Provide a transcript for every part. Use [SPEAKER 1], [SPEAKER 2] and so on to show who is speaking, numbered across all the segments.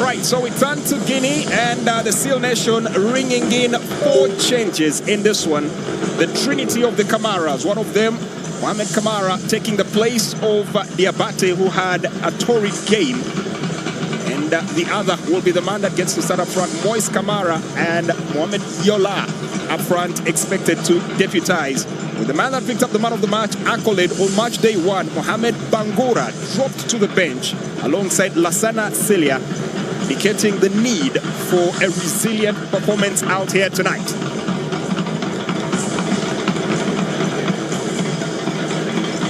[SPEAKER 1] Right, so we turn to Guinea, and the Seal Nation ringing in 4 changes in this one. The Trinity of the Camaras, one of them, Mohamed Kamara, taking the place of Diabate, who had a torrid game. And the other will be the man that gets to start up front, Moise Kamara, and Mohamed Yola up front, expected to deputize. With the man that picked up the man of the match accolade on match day 1, Mohamed Bangura, dropped to the bench alongside Lassana Celia, indicating the need for a resilient performance out here tonight.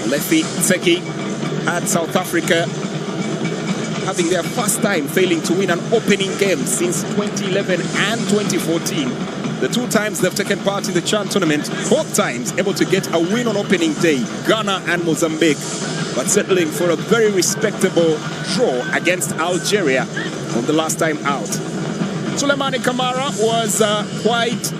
[SPEAKER 1] Lefi Tseki had South Africa having their first time failing to win an opening game since 2011 and 2014. The 2 times they've taken part in the CHAN tournament, both times able to get a win on opening day, Ghana and Mozambique, but settling for a very respectable draw against Algeria on the last time out. Suleimani Kamara was quite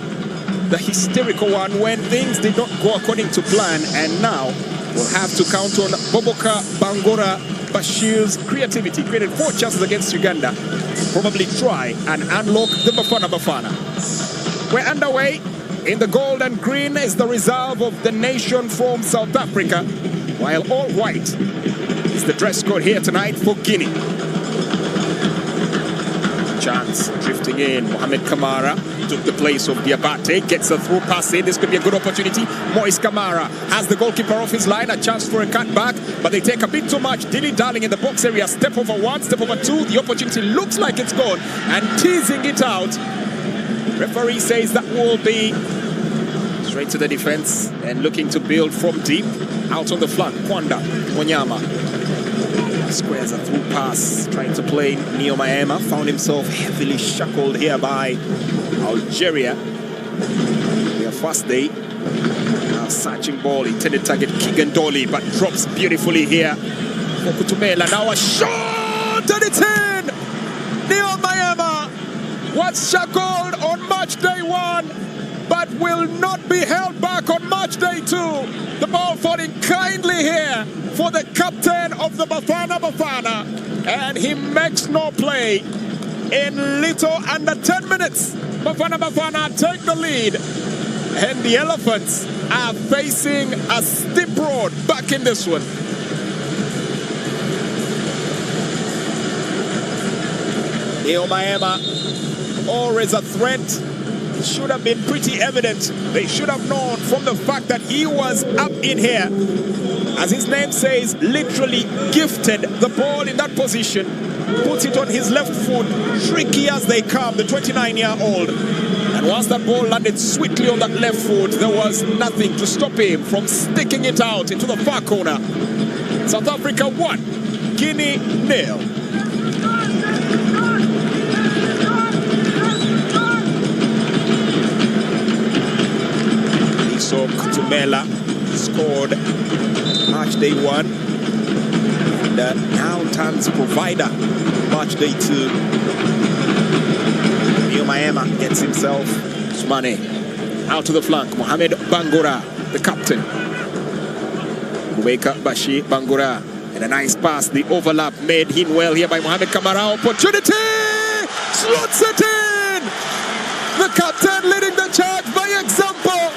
[SPEAKER 1] the hysterical one when things did not go according to plan, and now we'll have to count on Boboka Bangura Bashir's creativity. Created 4 chances against Uganda. Probably try and unlock the Bafana. We're underway. In the gold and green is the reserve of the nation from South Africa, while all white is the dress code here tonight for Guinea. Chance drifting in. Mohamed Kamara took the place of Diabate, gets a through pass in. This could be a good opportunity. Moise Kamara has the goalkeeper off his line, a chance for a cutback, but they take a bit too much. Dilly-dallying in the box area. Step over 1, step over 2. The opportunity looks like it's gone, and teasing it out. Referee says that will be straight to the defense and looking to build from deep. Out on the flank, Kwanda Wanyama squares a through pass, trying to play Neo Maema. Found himself heavily shackled here by Algeria. Their first day. Now searching ball, intended target Keegan Dolly, but drops beautifully here. Kutumela, now a shot, and it's in! Neo Maema was shackled on match day 1, but will not be held back on match day 2. The ball falling kindly here for the captain of the Bafana, and he makes no play. In little under 10 minutes, Bafana take the lead, and the Elephants are facing a steep road back in this one. Neo Maema, always a threat. It should have been pretty evident. They should have known from the fact that he was up in here. As his name says, literally gifted the ball in that position. Puts it on his left foot, tricky as they come, the 29-year-old. And once that ball landed sweetly on that left foot, there was nothing to stop him from sticking it out into the far corner. South Africa 1, Guinea 0. So Kutumela scored match day 1, and now turns provider match day 2. Neo Maema gets himself Sumane out to the flank. Mohamed Bangura, the captain. Kubeka Bashir Bangura, and a nice pass. The overlap made him well here by Mohamed Kamara. Opportunity! Slots it in! The captain leading the charge by example.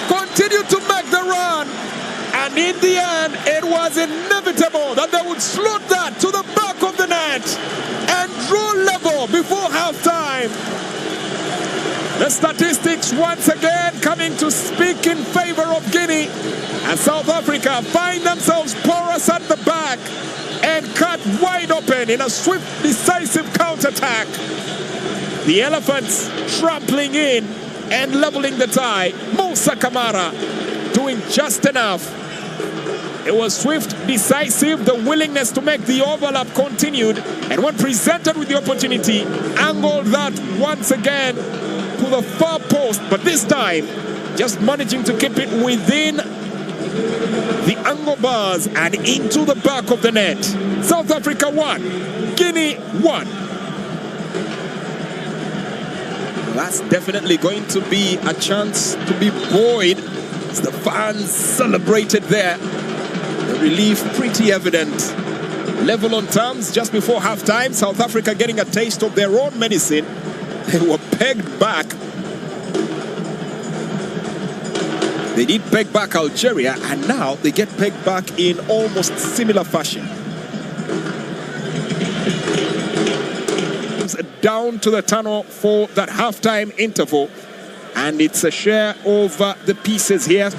[SPEAKER 1] Continued to make the run, and in the end it was inevitable that they would slot that to the back of the net and draw level before halftime. The statistics once again coming to speak in favor of Guinea, and South Africa find themselves porous at the back and cut wide open in a swift, decisive counter-attack. The Elephants trampling in and leveling the tie. Moussa Kamara doing just enough. It was swift, decisive. The willingness to make the overlap continued, and when presented with the opportunity, angled that once again to the far post, but this time just managing to keep it within the angle bars and into the back of the net. South Africa 1, Guinea 1. That's definitely going to be a chance to be buoyed as the fans celebrated there. The relief pretty evident. level on terms just before halftime. South Africa getting a taste of their own medicine. They were pegged back. They did peg back Algeria, and now they get pegged back in almost similar fashion. Down to the tunnel for that halftime interval, and it's a share of the pieces here.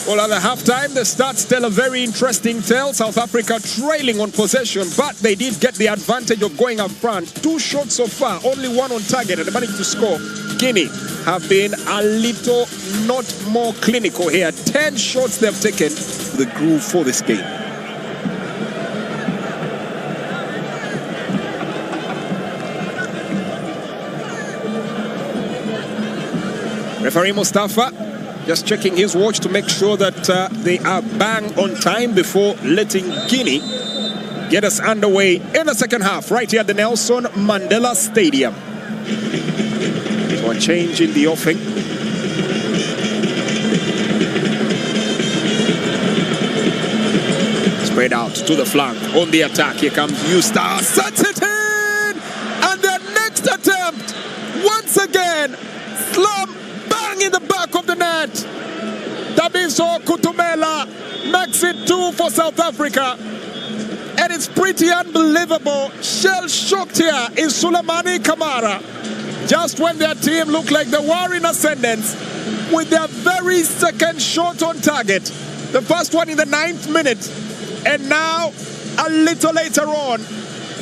[SPEAKER 1] Well, at the halftime, the stats tell a very interesting tale. South Africa trailing on possession, but they did get the advantage of going up front. 2 shots so far, only 1 on target, and they managed to score. Guinea have been a little not more clinical here. 10 shots they've taken, the groove for this game. Referee Mustafa just checking his watch to make sure that they are bang on time before letting Guinea get us underway in the second half, right here at the Nelson Mandela Stadium. So a change in the offing. Spread out to the flank on the attack. Here comes Eustace, sets it in, and their next attempt, once again, slam bang in the back of the net. Thabiso Kutumela makes it 2 for South Africa. And it's pretty unbelievable. Shell-shocked here is Sulemani Kamara. Just when their team looked like they were in ascendance, with their very second shot on target. The first one in the 9th minute. And now, a little later on,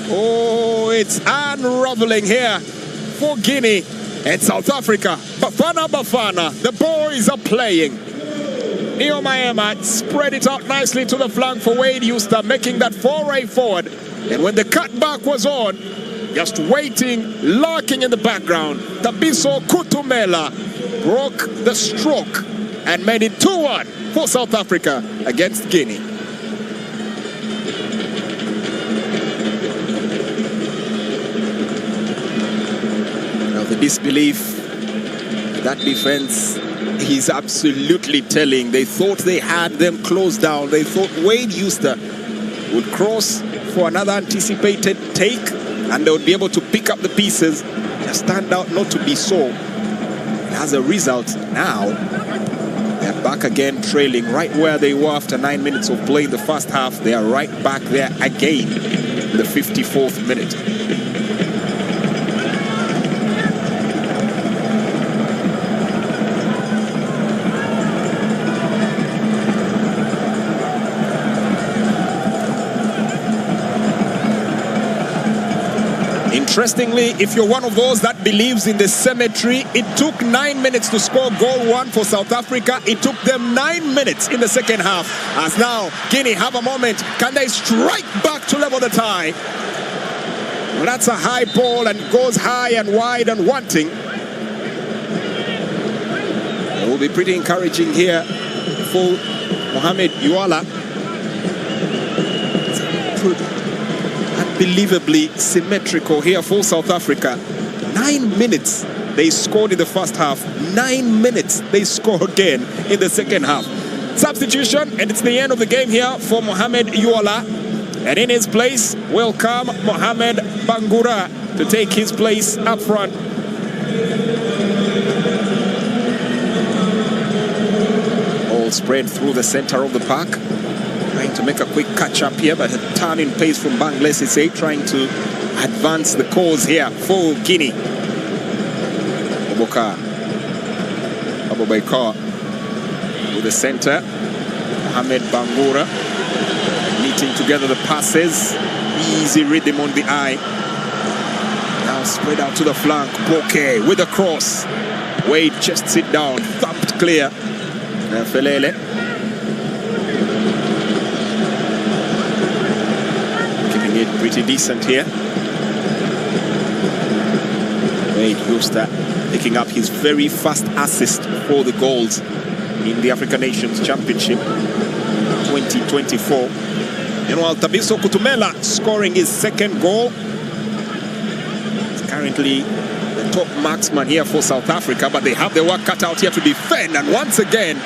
[SPEAKER 1] oh, it's unraveling here for Guinea and South Africa. Bafana, the boys are playing. Neo Maema spread it out nicely to the flank for Wade Eustace, making that foray forward. And when the cutback was on, just waiting, lurking in the background, Thabiso Kutumela broke the stroke and made it 2-1 for South Africa against Guinea. Now the disbelief, that defense is absolutely telling. They thought they had them closed down. They thought Wade Eustace would cross for another anticipated take, and they would be able to pick up the pieces. Just turned out not to be so. As a result, now they're back again, trailing right where they were after 9 minutes of play in the first half. They are right back there again in the 54th minute. Interestingly, if you're one of those that believes in the symmetry, it took 9 minutes to score goal 1 for South Africa. It took them 9 minutes in the second half. As now, Guinea have a moment. Can they strike back to level the tie? Well, that's a high ball and goes high and wide and wanting. It will be pretty encouraging here for Mohamed Yuala. Unbelievably symmetrical here for South Africa. 9 minutes they scored in the first half. 9 minutes they score again in the second half. Substitution, and it's the end of the game here for Mohamed Yuala. And in his place will come Mohamed Bangura to take his place up front. All spread through the center of the park. Trying to make a quick catch-up here, but a turning pace from Bangladesh, trying to advance the cause here for Guinea. Abubakar with the center. Mohamed Bangura meeting together the passes. Easy rhythm on the eye. Now spread out to the flank. Boke with a cross. Wade chests it down. Thumped clear. Felele. It pretty decent here. Wade Eustace picking up his very first assist for the goals in the African Nations Championship 2024. And while Thabiso Kutumela scoring his second goal, he's currently the top marksman here for South Africa, but they have their work cut out here to defend. And once again,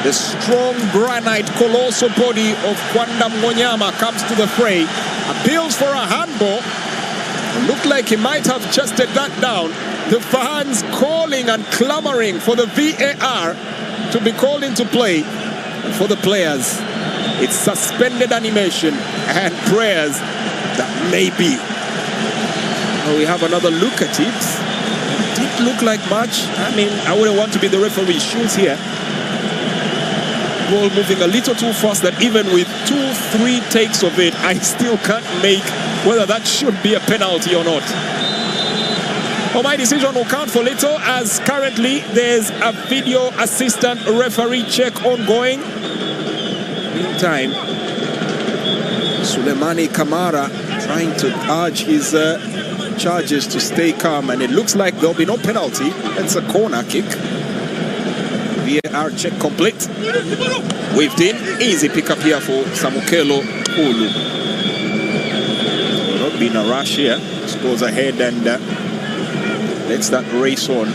[SPEAKER 1] The strong granite colossal body of Kwanda Mwanyama comes to the fray. Appeals for a handball. Looked like he might have chested that down. The fans calling and clamoring for the VAR to be called into play. And for the players, it's suspended animation and prayers that maybe. We have another look at it. It didn't look like much. I mean, I wouldn't want to be the referee's shoes here. Ball moving a little too fast that even with 2-3 takes of it, I still can't make whether that should be a penalty or not. Oh, my decision will count for little, as currently there's a video assistant referee check ongoing. Meantime, Sulemani Kamara trying to urge his charges to stay calm, and it looks like there'll be no penalty. It's a corner kick. VAR check complete. Waved in. Easy pickup here for Samukelo Ulu. Will not be in a rush here. Just goes ahead and lets that race on.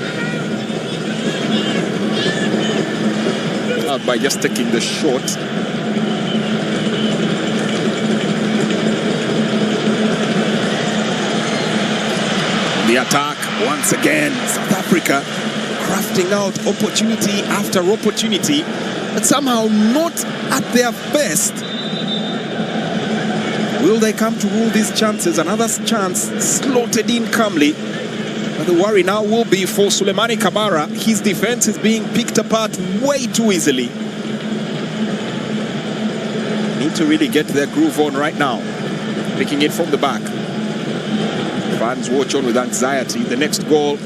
[SPEAKER 1] Out by just taking the shot. The attack once again. South Africa crafting out opportunity after opportunity, but somehow not at their best. Will they come to rule these chances? Another chance slotted in calmly. But the worry now will be for Sulemani Kamara. His defense is being picked apart way too easily. Need to really get their groove on right now. Picking it from the back. Fans watch on with anxiety. The next goal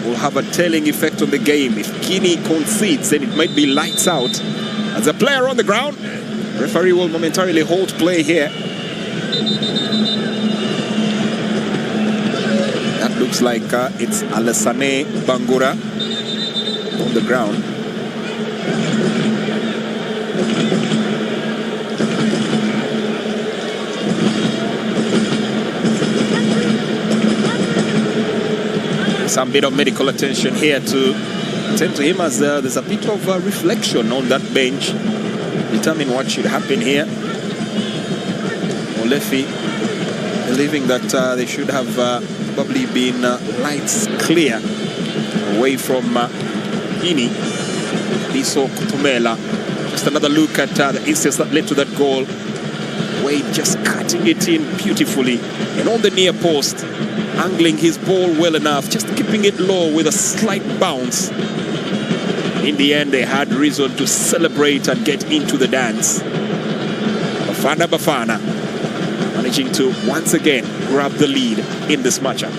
[SPEAKER 1] will have a telling effect on the game. If Guinea concedes, then it might be lights out. As a player on the ground, referee will momentarily hold play here. That looks like it's Alassane Bangura on the ground. Some bit of medical attention here to attend to him, as there's a bit of reflection on that bench. Determine what should happen here. Olefi believing that they should have probably been lights clear away from Guinea. Biso Kutumela. Just another look at the instance that led to that goal. Wade just cutting it in beautifully and on the near post. Angling his ball well enough, just keeping it low with a slight bounce. In the end, they had reason to celebrate and get into the dance. Bafana managing to once again grab the lead in this matchup.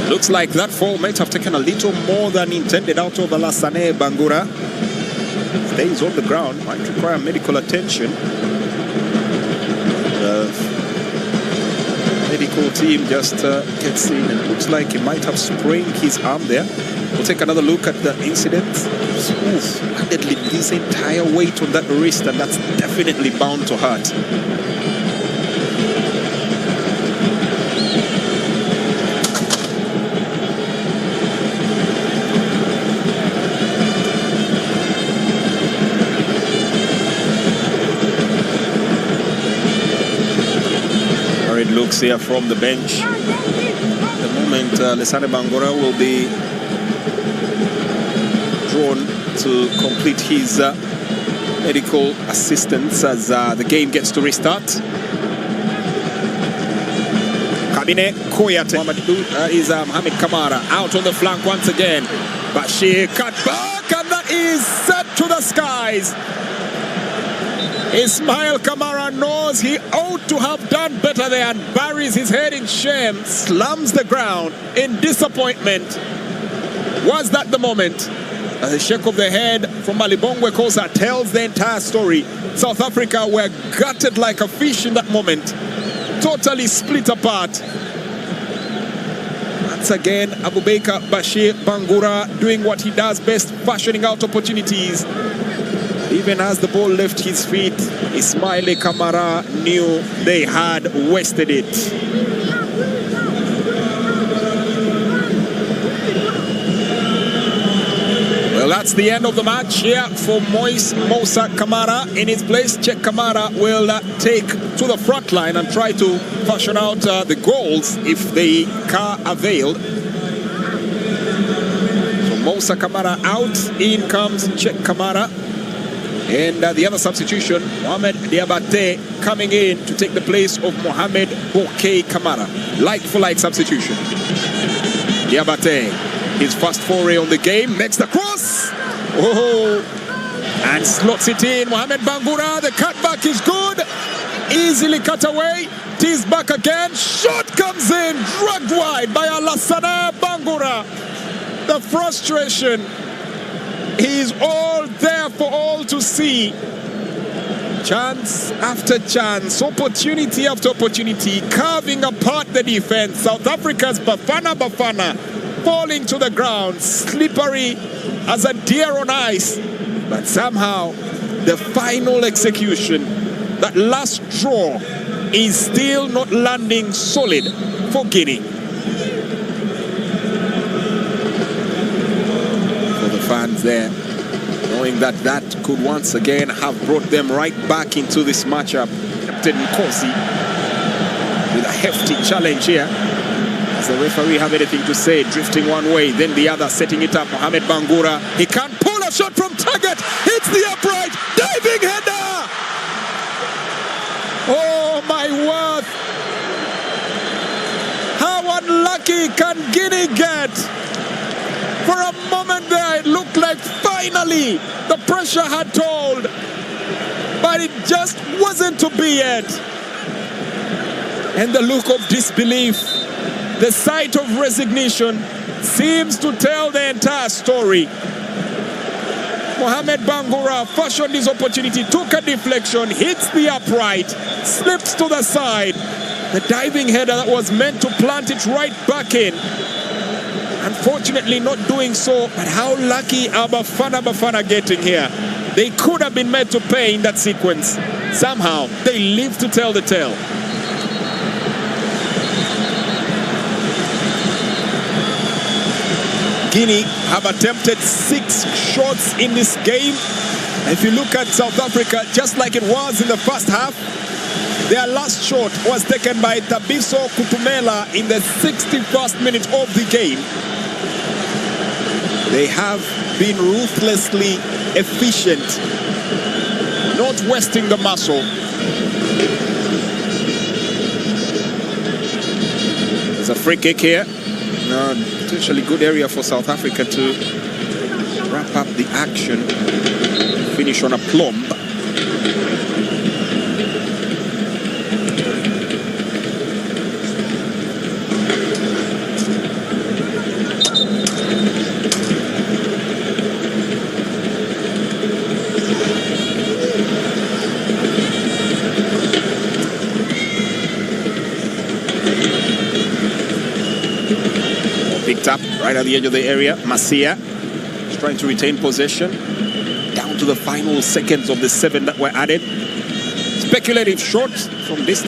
[SPEAKER 1] Looks like that fall might have taken a little more than intended out of Alassane Bangura. Stays on the ground, might require medical attention. The medical team just gets in, and it looks like he might have sprained his arm there. We'll take another look at the incident. Added this entire weight on that wrist, and that's definitely bound to hurt. Looks here from the bench. At the moment, Alassane Bangura will be drawn to complete his medical assistance as the game gets to restart. Kabine Koyate is Mohamed Kamara out on the flank once again. Bashir cut back, and that is set to the skies. Ismail Kamara knows he ought to have done better there and buries his head in shame, slams the ground in disappointment. Was that the moment? The shake of the head from Malibongwe Kosa tells the entire story. South Africa were gutted like a fish in that moment. Totally split apart. Once again, Abubakar Bashir Bangura doing what he does best, fashioning out opportunities. Even as the ball left his feet, Ismaili Kamara knew they had wasted it. Well, that's the end of the match here for Moussa Kamara. In his place, Cheikh Kamara will take to the front line and try to fashion out the goals if they are availed. So Moussa Kamara out, in comes Cheikh Kamara. And the other substitution, Mohamed Diabate, coming in to take the place of Mohamed Bouquet Kamara. Like-for-like substitution. Diabate, his first foray on the game, makes the cross. Oh, and slots it in. Mohamed Bangura, the cutback is good. Easily cut away. Tees back again. Shot comes in, dragged wide by Alassane Bangura. The frustration is all there for all to see. Chance after chance, opportunity after opportunity, carving apart the defense. South Africa's Bafana falling to the ground, slippery as a deer on ice. But somehow, the final execution, that last draw, is still not landing solid for Guinea. For the fans there, knowing that that could once again have brought them right back into this matchup. Captain Nkosi with a hefty challenge here. Does the referee have anything to say? Drifting one way, then the other, setting it up. Mohamed Bangura, he can't pull a shot from target. Hits the upright, diving header. Oh my word! How unlucky can Guinea get? For a moment there, it looked like finally the pressure had told, but it just wasn't to be yet. And the look of disbelief, the sight of resignation, seems to tell the entire story. Mohamed Bangura fashioned his opportunity, took a deflection, hits the upright, slips to the side. The diving header that was meant to plant it right back in. Unfortunately not doing so, but how lucky are Bafana getting here? They could have been made to pay in that sequence. Somehow, they live to tell the tale. Guinea have attempted 6 shots in this game. If you look at South Africa, just like it was in the first half, their last shot was taken by Thabiso Kutumela in the 61st minute of the game. They have been ruthlessly efficient, not wasting the muscle. There's a free kick here. Potentially good area for South Africa to wrap up the action, finish on a plumb. Picked up right at the edge of the area. Masia is trying to retain possession. Down to the final seconds of the 7 that were added. Speculative shot from this